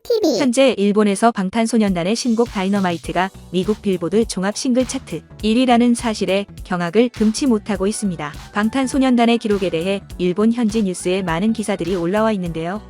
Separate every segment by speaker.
Speaker 1: TV.
Speaker 2: 현재 일본에서 방탄소년단의 신곡 다이너마이트가 미국 빌보드 종합 싱글 차트 1위라는 사실에 경악을 금치 못하고 있습니다. 방탄소년단의 기록에 대해 일본 현지 뉴스에 많은 기사들이 올라와 있는데요.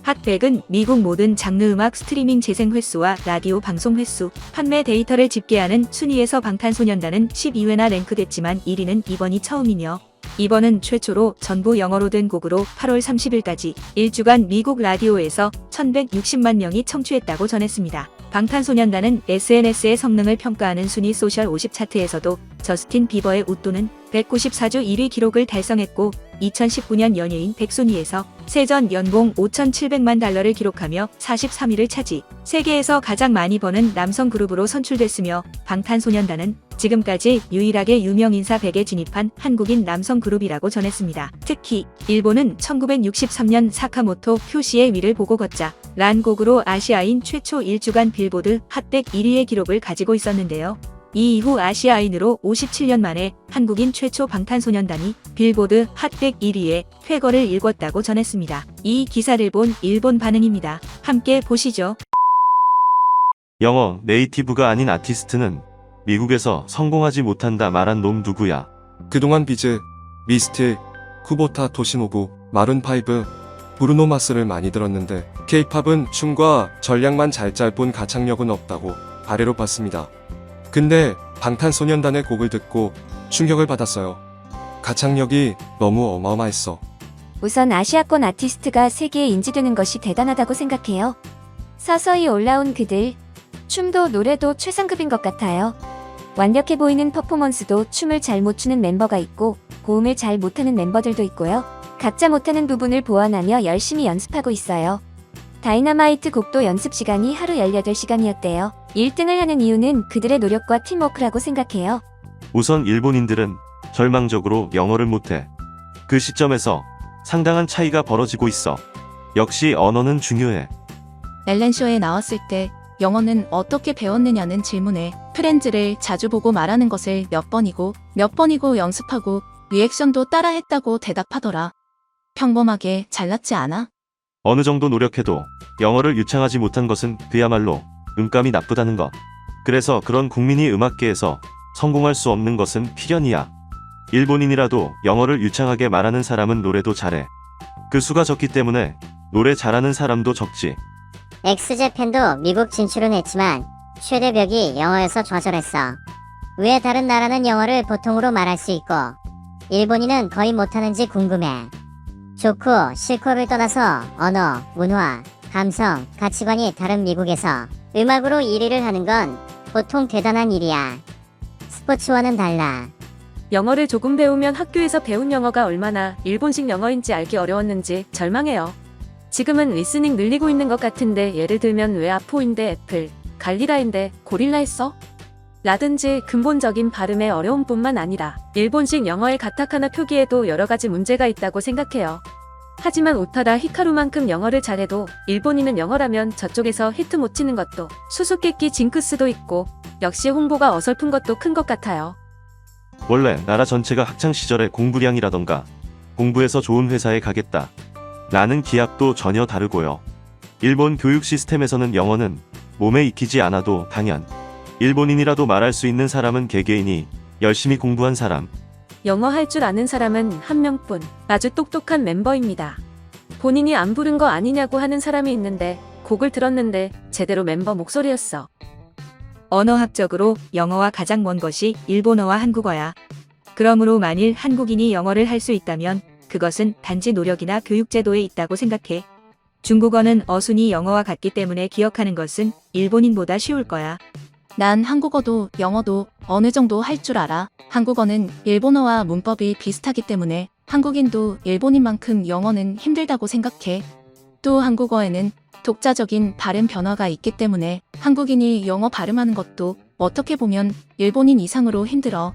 Speaker 2: 핫100은 미국 모든 장르 음악 스트리밍 재생 횟수와 라디오 방송 횟수, 판매 데이터를 집계하는 순위에서 방탄소년단은 12회나 랭크됐지만 1위는 이번이 처음이며 이번은 최초로 전부 영어로 된 곡으로 8월 30일까지 1주간 미국 라디오에서 1160만 명이 청취했다고 전했습니다. 방탄소년단은 SNS의 성능을 평가하는 순위 소셜 50 차트에서도 저스틴 비버의 웃도는 194주 1위 기록을 달성했고 2019년 연예인 100순위에서 세전 연봉 5,700만 달러를 기록하며 43위를 차지, 세계에서 가장 많이 버는 남성 그룹으로 선출됐으며 방탄소년단은 지금까지 유일하게 유명 인사 100에 진입한 한국인 남성 그룹이라고 전했습니다. 특히 일본은 1963년 사카모토 쿄시의 위를 보고 걷자 란 곡으로 아시아인 최초 1주간 빌보드 핫100 1위의 기록을 가지고 있었는데요. 이 이후 아시아인으로 57년 만에 한국인 최초 방탄소년단이 빌보드 핫100 1위에 쾌거를 일궜다고 전했습니다. 이 기사를 본 일본 반응입니다. 함께 보시죠.
Speaker 3: 영어 네이티브가 아닌 아티스트는 미국에서 성공하지 못한다 말한 놈 누구야?
Speaker 4: 그동안 비즈, 미스틸, 쿠보타 토시노부, 마룬5, 브루노 마스를 많이 들었는데 K-팝은 춤과 전략만 잘 짤뿐 가창력은 없다고 아래로 봤습니다. 근데 방탄소년단의 곡을 듣고 충격을 받았어요. 가창력이 너무 어마어마했어.
Speaker 5: 우선 아시아권 아티스트가 세계에 인지되는 것이 대단하다고 생각해요. 서서히 올라온 그들, 춤도 노래도 최상급인 것 같아요. 완벽해 보이는 퍼포먼스도 춤을 잘 못 추는 멤버가 있고 고음을 잘 못하는 멤버들도 있고요. 각자 못하는 부분을 보완하며 열심히 연습하고 있어요. 다이너마이트 곡도 연습 시간이 하루 18시간이었대요. 1등을 하는 이유는 그들의 노력과 팀워크라고 생각해요.
Speaker 3: 우선 일본인들은 절망적으로 영어를 못해. 그 시점에서 상당한 차이가 벌어지고 있어. 역시 언어는 중요해.
Speaker 6: 엘렌쇼에 나왔을 때 영어는 어떻게 배웠느냐는 질문에 프렌즈를 자주 보고 말하는 것을 몇 번이고 연습하고 리액션도 따라했다고 대답하더라. 평범하게 잘났지 않아?
Speaker 3: 어느 정도 노력해도 영어를 유창하지 못한 것은 그야말로 음감이 나쁘다는 것. 그래서 그런 국민이 음악계에서 성공할 수 없는 것은 필연이야. 일본인이라도 영어를 유창하게 말하는 사람은 노래도 잘해. 그 수가 적기 때문에 노래 잘하는 사람도 적지.
Speaker 1: 엑스제팬도 미국 진출은 했지만 최대 벽이 영어여서 좌절했어. 왜 다른 나라는 영어를 보통으로 말할 수 있고 일본인은 거의 못하는지 궁금해. 좋고 싫고를 떠나서 언어, 문화, 감성, 가치관이 다른 미국에서 음악으로 1위를 하는 건 보통 대단한 일이야. 스포츠와는 달라.
Speaker 7: 영어를 조금 배우면 학교에서 배운 영어가 얼마나 일본식 영어인지 알기 어려웠는지 절망해요. 지금은 리스닝 늘리고 있는 것 같은데 예를 들면 왜 아포인데 애플, 갈리라인데 고릴라 했어? 라든지 근본적인 발음의 어려움뿐만 아니라 일본식 영어의 가타카나 표기에도 여러가지 문제가 있다고 생각해요. 하지만 우타다 히카루만큼 영어를 잘해도 일본인은 영어라면 저쪽에서 히트 못 치는 것도 수수께끼 징크스도 있고 역시 홍보가 어설픈 것도 큰 것 같아요.
Speaker 3: 원래 나라 전체가 학창시절에 공부량이라던가 공부해서 좋은 회사에 가겠다 라는 기압도 전혀 다르고요. 일본 교육 시스템에서는 영어는 몸에 익히지 않아도 당연. 일본인이라도 말할 수 있는 사람은 개개인이 열심히 공부한 사람.
Speaker 7: 영어 할 줄 아는 사람은 한 명뿐. 아주 똑똑한 멤버입니다. 본인이 안 부른 거 아니냐고 하는 사람이 있는데 곡을 들었는데 제대로 멤버 목소리였어.
Speaker 2: 언어학적으로 영어와 가장 먼 것이 일본어와 한국어야. 그러므로 만일 한국인이 영어를 할 수 있다면 그것은 단지 노력이나 교육제도에 있다고 생각해. 중국어는 어순이 영어와 같기 때문에 기억하는 것은 일본인보다 쉬울 거야.
Speaker 6: 난 한국어도 영어도 어느 정도 할 줄 알아. 한국어는 일본어와 문법이 비슷하기 때문에 한국인도 일본인만큼 영어는 힘들다고 생각해. 또 한국어에는 독자적인 발음 변화가 있기 때문에 한국인이 영어 발음하는 것도 어떻게 보면 일본인 이상으로 힘들어.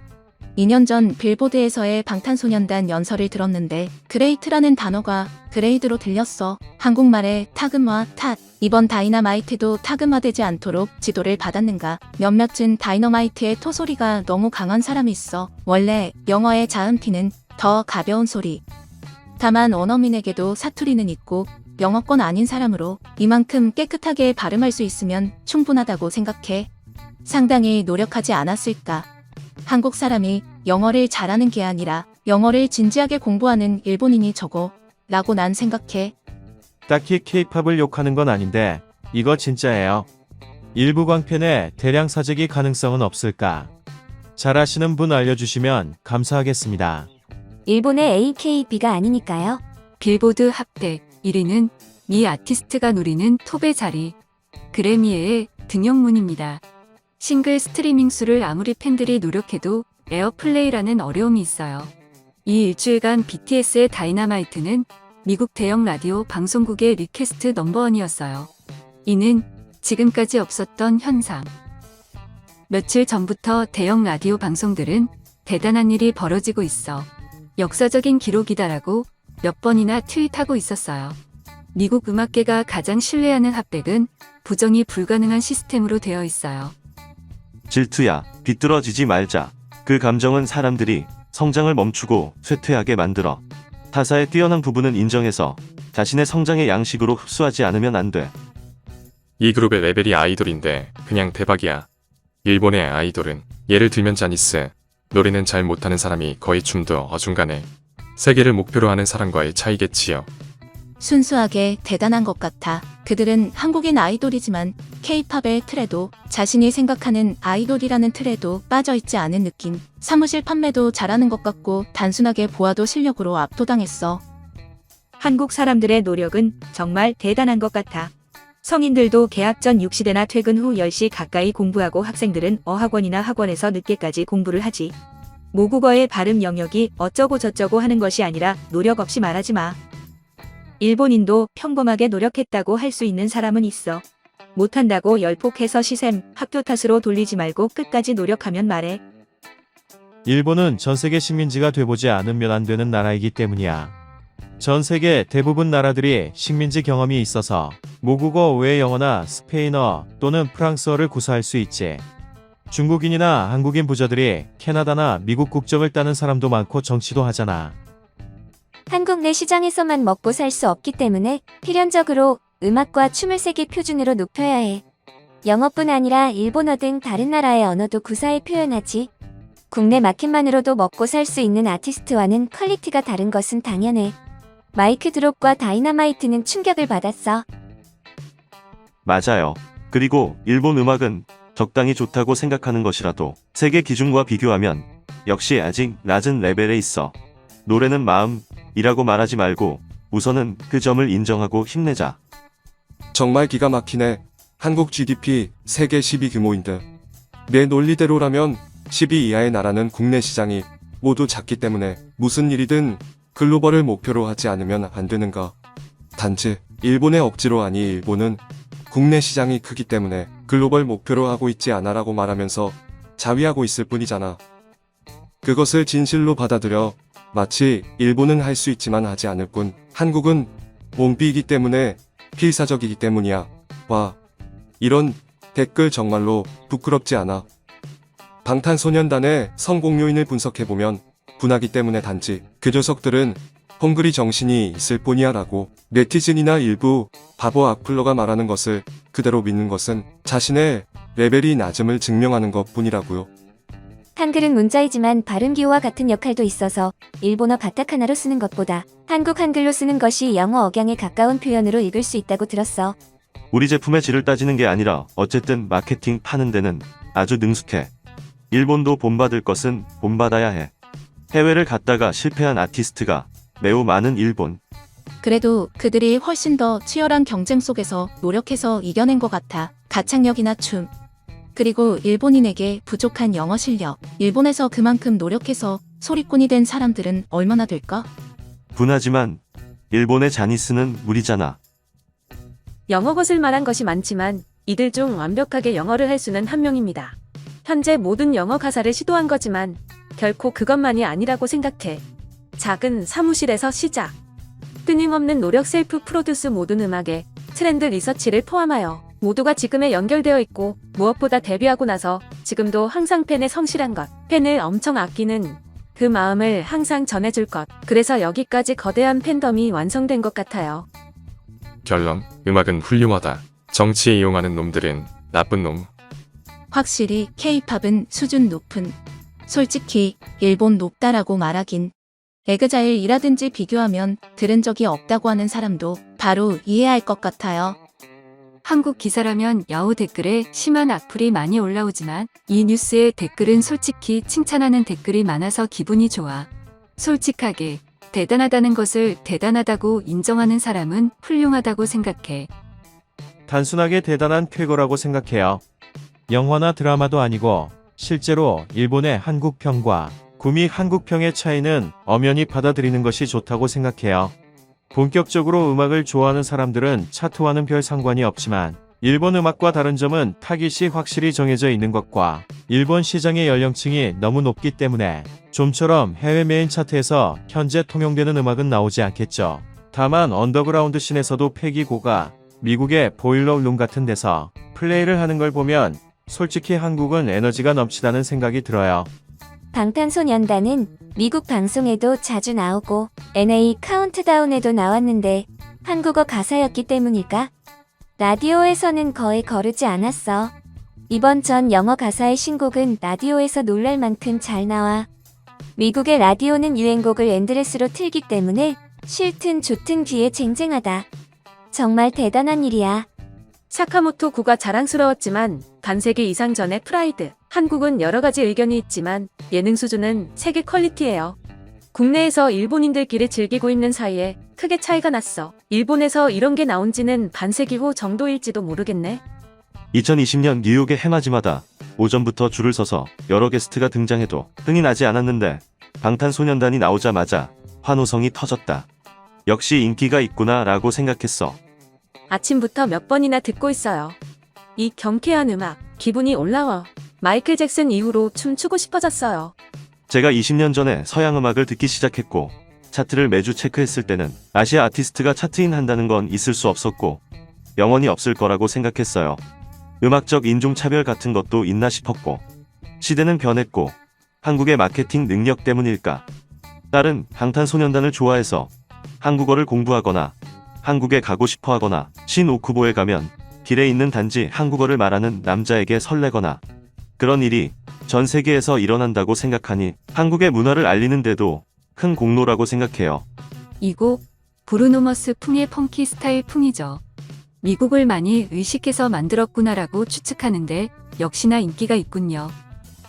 Speaker 6: 2년 전 빌보드에서의 방탄소년단 연설을 들었는데 그레이트라는 단어가 그레이드로 들렸어. 한국말의 타금화, 탓. 이번 다이너마이트도 타금화되지 않도록 지도를 받았는가. 몇몇은 다이너마이트의 토소리가 너무 강한 사람이 있어. 원래 영어의 자음피는 더 가벼운 소리. 다만 원어민에게도 사투리는 있고 영어권 아닌 사람으로 이만큼 깨끗하게 발음할 수 있으면 충분하다고 생각해. 상당히 노력하지 않았을까. 한국 사람이 영어를 잘하는 게 아니라 영어를 진지하게 공부하는 일본인이 적어 라고 난 생각해.
Speaker 8: 딱히 케이팝을 욕하는 건 아닌데 이거 진짜예요. 일부 광팬에 대량 사재기 가능성은 없을까? 잘 아시는 분 알려주시면 감사하겠습니다.
Speaker 5: 일본의 AKB가 아니니까요.
Speaker 9: 빌보드 핫백 1위는 미 아티스트가 노리는 톱의 자리, 그래미의 등용문입니다. 싱글 스트리밍 수를 아무리 팬들이 노력해도 에어플레이라는 어려움이 있어요. 이 일주일간 BTS의 다이너마이트는 미국 대형 라디오 방송국의 리퀘스트 넘버원이었어요. 이는 지금까지 없었던 현상. 며칠 전부터 대형 라디오 방송들은 대단한 일이 벌어지고 있어. 역사적인 기록이다라고 몇 번이나 트윗하고 있었어요. 미국 음악계가 가장 신뢰하는 핫백은 부정이 불가능한 시스템으로 되어 있어요.
Speaker 3: 질투야, 비뚤어지지 말자. 그 감정은 사람들이 성장을 멈추고 쇠퇴하게 만들어. 타사의 뛰어난 부분은 인정해서 자신의 성장의 양식으로 흡수하지 않으면 안 돼.
Speaker 4: 이 그룹의 레벨이 아이돌인데 그냥 대박이야. 일본의 아이돌은 예를 들면 자니스, 노래는 잘 못하는 사람이 거의 춤도 어중간해. 세계를 목표로 하는 사람과의 차이겠지요.
Speaker 6: 순수하게 대단한 것 같아. 그들은 한국인 아이돌이지만 K-팝의 틀에도 자신이 생각하는 아이돌이라는 틀에도 빠져있지 않은 느낌. 사무실 판매도 잘하는 것 같고 단순하게 보아도 실력으로 압도당했어.
Speaker 2: 한국 사람들의 노력은 정말 대단한 것 같아. 성인들도 개학 전 6시대나 퇴근 후 10시 가까이 공부하고 학생들은 어학원이나 학원에서 늦게까지 공부를 하지. 모국어의 발음 영역이 어쩌고 저쩌고 하는 것이 아니라 노력 없이 말하지 마. 일본인도 평범하게 노력했다고 할 수 있는 사람은 있어. 못한다고 열폭해서 시샘, 학교 탓으로 돌리지 말고 끝까지 노력하면 말해.
Speaker 8: 일본은 전 세계 식민지가 돼보지 않으면 안 되는 나라이기 때문이야. 전 세계 대부분 나라들이 식민지 경험이 있어서 모국어 외 영어나 스페인어 또는 프랑스어를 구사할 수 있지. 중국인이나 한국인 부자들이 캐나다나 미국 국적을 따는 사람도 많고 정치도 하잖아.
Speaker 5: 한국 내 시장에서만 먹고 살 수 없기 때문에 필연적으로 음악과 춤을 세계 표준으로 높여야 해. 영어뿐 아니라 일본어 등 다른 나라의 언어도 구사해 표현하지. 국내 마켓만으로도 먹고 살 수 있는 아티스트와는 퀄리티가 다른 것은 당연해. 마이크 드롭과 다이너마이트는 충격을 받았어.
Speaker 3: 맞아요. 그리고 일본 음악은 적당히 좋다고 생각하는 것이라도 세계 기준과 비교하면 역시 아직 낮은 레벨에 있어. 노래는 마음이라고 말하지 말고 우선은 그 점을 인정하고 힘내자.
Speaker 4: 정말 기가 막히네. 한국 GDP 세계 10위 규모인데 내 논리대로라면 10위 이하의 나라는 국내 시장이 모두 작기 때문에 무슨 일이든 글로벌을 목표로 하지 않으면 안 되는가. 단지 일본의 억지로 아니 일본은 국내 시장이 크기 때문에 글로벌 목표로 하고 있지 않아라고 말하면서 자위하고 있을 뿐이잖아. 그것을 진실로 받아들여. 마치 일본은 할 수 있지만 하지 않을 뿐 한국은 몸비이기 때문에 필사적이기 때문이야. 와, 이런 댓글 정말로 부끄럽지 않아. 방탄소년단의 성공 요인을 분석해보면 분하기 때문에 단지 그 녀석들은 헝그리 정신이 있을 뿐이야 라고 네티즌이나 일부 바보 악플러가 말하는 것을 그대로 믿는 것은 자신의 레벨이 낮음을 증명하는 것 뿐이라고요.
Speaker 5: 한글은 문자이지만 발음 기호와 같은 역할도 있어서 일본어 가타카나로 쓰는 것보다 한국 한글로 쓰는 것이 영어 억양에 가까운 표현으로 읽을 수 있다고 들었어.
Speaker 3: 우리 제품의 질을 따지는 게 아니라 어쨌든 마케팅 파는 데는 아주 능숙해. 일본도 본받을 것은 본받아야 해. 해외를 갔다가 실패한 아티스트가 매우 많은 일본.
Speaker 6: 그래도 그들이 훨씬 더 치열한 경쟁 속에서 노력해서 이겨낸 것 같아. 가창력이나 춤. 그리고 일본인에게 부족한 영어 실력. 일본에서 그만큼 노력해서 소리꾼이 된 사람들은 얼마나 될까?
Speaker 3: 분하지만 일본의 자니스는 무리잖아.
Speaker 7: 영어 거슬 만한 것이 많지만 이들 중 완벽하게 영어를 할 수는 한 명입니다. 현재 모든 영어 가사를 시도한 거지만 결코 그것만이 아니라고 생각해. 작은 사무실에서 시작. 끊임없는 노력 셀프 프로듀스 모든 음악에 트렌드 리서치를 포함하여 모두가 지금에 연결되어 있고 무엇보다 데뷔하고 나서 지금도 항상 팬의 성실한 것, 팬을 엄청 아끼는 그 마음을 항상 전해줄 것. 그래서 여기까지 거대한 팬덤이 완성된 것 같아요.
Speaker 10: 결론, 음악은 훌륭하다. 정치에 이용하는 놈들은 나쁜 놈.
Speaker 6: 확실히 K-팝은 수준 높은. 솔직히 일본 높다라고 말하긴. 에그자일이라든지 비교하면 들은 적이 없다고 하는 사람도 바로 이해할 것 같아요.
Speaker 9: 한국 기사라면 야후 댓글에 심한 악플이 많이 올라오지만 이 뉴스의 댓글은 솔직히 칭찬하는 댓글이 많아서 기분이 좋아. 솔직하게 대단하다는 것을 대단하다고 인정하는 사람은 훌륭하다고 생각해.
Speaker 8: 단순하게 대단한 쾌거라고 생각해요. 영화나 드라마도 아니고 실제로 일본의 한국평과 구미 한국평의 차이는 엄연히 받아들이는 것이 좋다고 생각해요. 본격적으로 음악을 좋아하는 사람들은 차트와는 별 상관이 없지만 일본 음악과 다른 점은 타깃이 확실히 정해져 있는 것과 일본 시장의 연령층이 너무 높기 때문에 좀처럼 해외 메인 차트에서 현재 통용되는 음악은 나오지 않겠죠. 다만 언더그라운드 씬에서도 패기고가 미국의 보일러룸 같은 데서 플레이를 하는 걸 보면 솔직히 한국은 에너지가 넘치다는 생각이 들어요.
Speaker 5: 방탄소년단은 미국 방송에도 자주 나오고 NA 카운트다운에도 나왔는데 한국어 가사였기 때문일까? 라디오에서는 거의 거르지 않았어. 이번 전 영어 가사의 신곡은 라디오에서 놀랄 만큼 잘 나와. 미국의 라디오는 유행곡을 엔드레스로 틀기 때문에 싫든 좋든 귀에 쟁쟁하다. 정말 대단한 일이야.
Speaker 7: 사카모토 구가 자랑스러웠지만 반세기 이상 전의 프라이드. 한국은 여러 가지 의견이 있지만 예능 수준은 세계 퀄리티예요. 국내에서 일본인들끼리 즐기고 있는 사이에 크게 차이가 났어. 일본에서 이런 게 나온 지는 반세기 후 정도일지도 모르겠네.
Speaker 3: 2020년 뉴욕의 해맞이마다 오전부터 줄을 서서 여러 게스트가 등장해도 흥이 나지 않았는데 방탄소년단이 나오자마자 환호성이 터졌다. 역시 인기가 있구나 라고 생각했어.
Speaker 7: 아침부터 몇 번이나 듣고 있어요. 이 경쾌한 음악, 기분이 올라와. 마이클 잭슨 이후로 춤추고 싶어졌어요.
Speaker 3: 제가 20년 전에 서양 음악을 듣기 시작했고 차트를 매주 체크했을 때는 아시아 아티스트가 차트인 한다는 건 있을 수 없었고 영원히 없을 거라고 생각했어요. 음악적 인종차별 같은 것도 있나 싶었고 시대는 변했고 한국의 마케팅 능력 때문일까? 딸은 방탄소년단을 좋아해서 한국어를 공부하거나 한국에 가고 싶어 하거나 신오쿠보에 가면 길에 있는 단지 한국어를 말하는 남자에게 설레거나 그런 일이 전 세계에서 일어난다고 생각하니 한국의 문화를 알리는데도 큰 공로라고 생각해요.
Speaker 9: 이 곡 브루노머스 풍의 펑키 스타일 풍이죠. 미국을 많이 의식해서 만들었구나라고 추측하는데 역시나 인기가 있군요.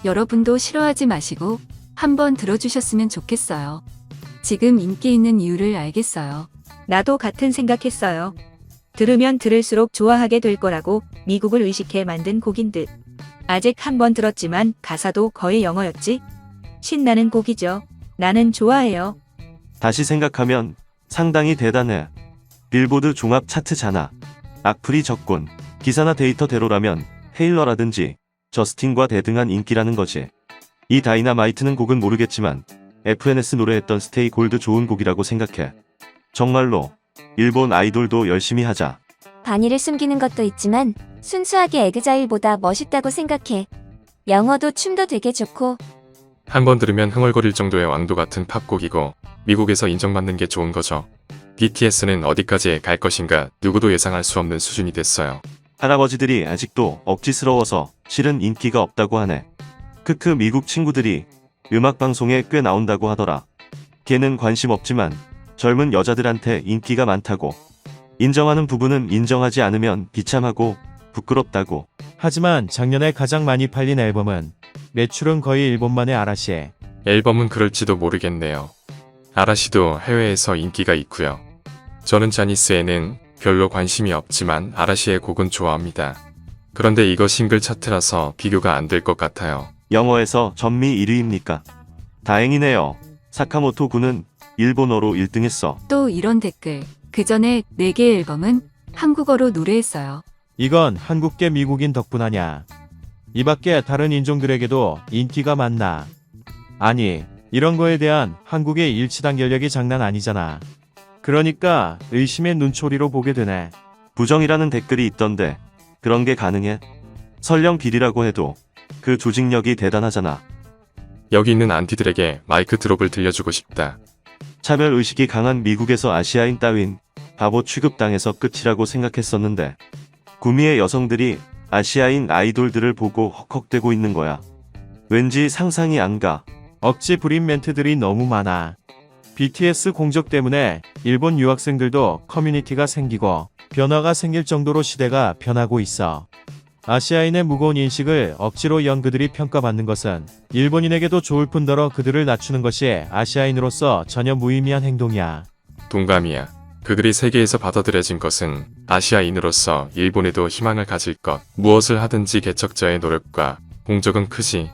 Speaker 9: 여러분도 싫어하지 마시고 한번 들어주셨으면 좋겠어요. 지금 인기 있는 이유를 알겠어요.
Speaker 2: 나도 같은 생각했어요. 들으면 들을수록 좋아하게 될 거라고 미국을 의식해 만든 곡인 듯. 아직 한 번 들었지만 가사도 거의 영어였지? 신나는 곡이죠. 나는 좋아해요.
Speaker 3: 다시 생각하면 상당히 대단해. 빌보드 종합 차트잖아. 악플이 적군. 기사나 데이터대로라면 헤일러라든지 저스틴과 대등한 인기라는 거지. 이 다이너마이트는 곡은 모르겠지만 FNS 노래했던 스테이 골드 좋은 곡이라고 생각해. 정말로 일본 아이돌도 열심히 하자.
Speaker 5: 반의를 숨기는 것도 있지만 순수하게 에그자일보다 멋있다고 생각해. 영어도 춤도 되게 좋고.
Speaker 10: 한 번 들으면 흥얼거릴 정도의 왕도 같은 팝곡이고 미국에서 인정받는 게 좋은 거죠. BTS는 어디까지 갈 것인가 누구도 예상할 수 없는 수준이 됐어요.
Speaker 3: 할아버지들이 아직도 억지스러워서 실은 인기가 없다고 하네. 크크 미국 친구들이 음악방송에 꽤 나온다고 하더라. 걔는 관심 없지만 젊은 여자들한테 인기가 많다고. 인정하는 부분은 인정하지 않으면 비참하고 부끄럽다고.
Speaker 8: 하지만 작년에 가장 많이 팔린 앨범은 매출은 거의 일본만의 아라시에.
Speaker 10: 앨범은 그럴지도 모르겠네요. 아라시도 해외에서 인기가 있고요. 저는 자니스에는 별로 관심이 없지만 아라시의 곡은 좋아합니다. 그런데 이거 싱글 차트라서 비교가 안 될 것 같아요.
Speaker 3: 영어에서 전미 1위입니까? 다행이네요. 사카모토 군은 일본어로 1등했어.
Speaker 9: 또 이런 댓글. 그 전에 4개 앨범은 한국어로 노래했어요.
Speaker 8: 이건 한국계 미국인 덕분 아냐. 이 밖에 다른 인종들에게도 인기가 많나. 아니, 이런 거에 대한 한국의 일치단결력이 장난 아니잖아. 그러니까 의심의 눈초리로 보게 되네.
Speaker 3: 부정이라는 댓글이 있던데 그런 게 가능해? 설령 비리라고 해도 그 조직력이 대단하잖아.
Speaker 10: 여기 있는 안티들에게 마이크 드롭을 들려주고 싶다.
Speaker 3: 차별의식이 강한 미국에서 아시아인 따윈 바보 취급당해서 끝이라고 생각했었는데 구미의 여성들이 아시아인 아이돌들을 보고 헉헉대고 있는 거야. 왠지 상상이 안 가.
Speaker 8: 억지 불임 멘트들이 너무 많아. BTS 공적 때문에 일본 유학생들도 커뮤니티가 생기고 변화가 생길 정도로 시대가 변하고 있어. 아시아인의 무거운 인식을 억지로 연 그들이 평가받는 것은 일본인에게도 좋을 뿐더러 그들을 낮추는 것이 아시아인으로서 전혀 무의미한 행동이야.
Speaker 10: 동감이야. 그들이 세계에서 받아들여진 것은 아시아인으로서 일본에도 희망을 가질 것, 무엇을 하든지 개척자의 노력과 공적은 크지.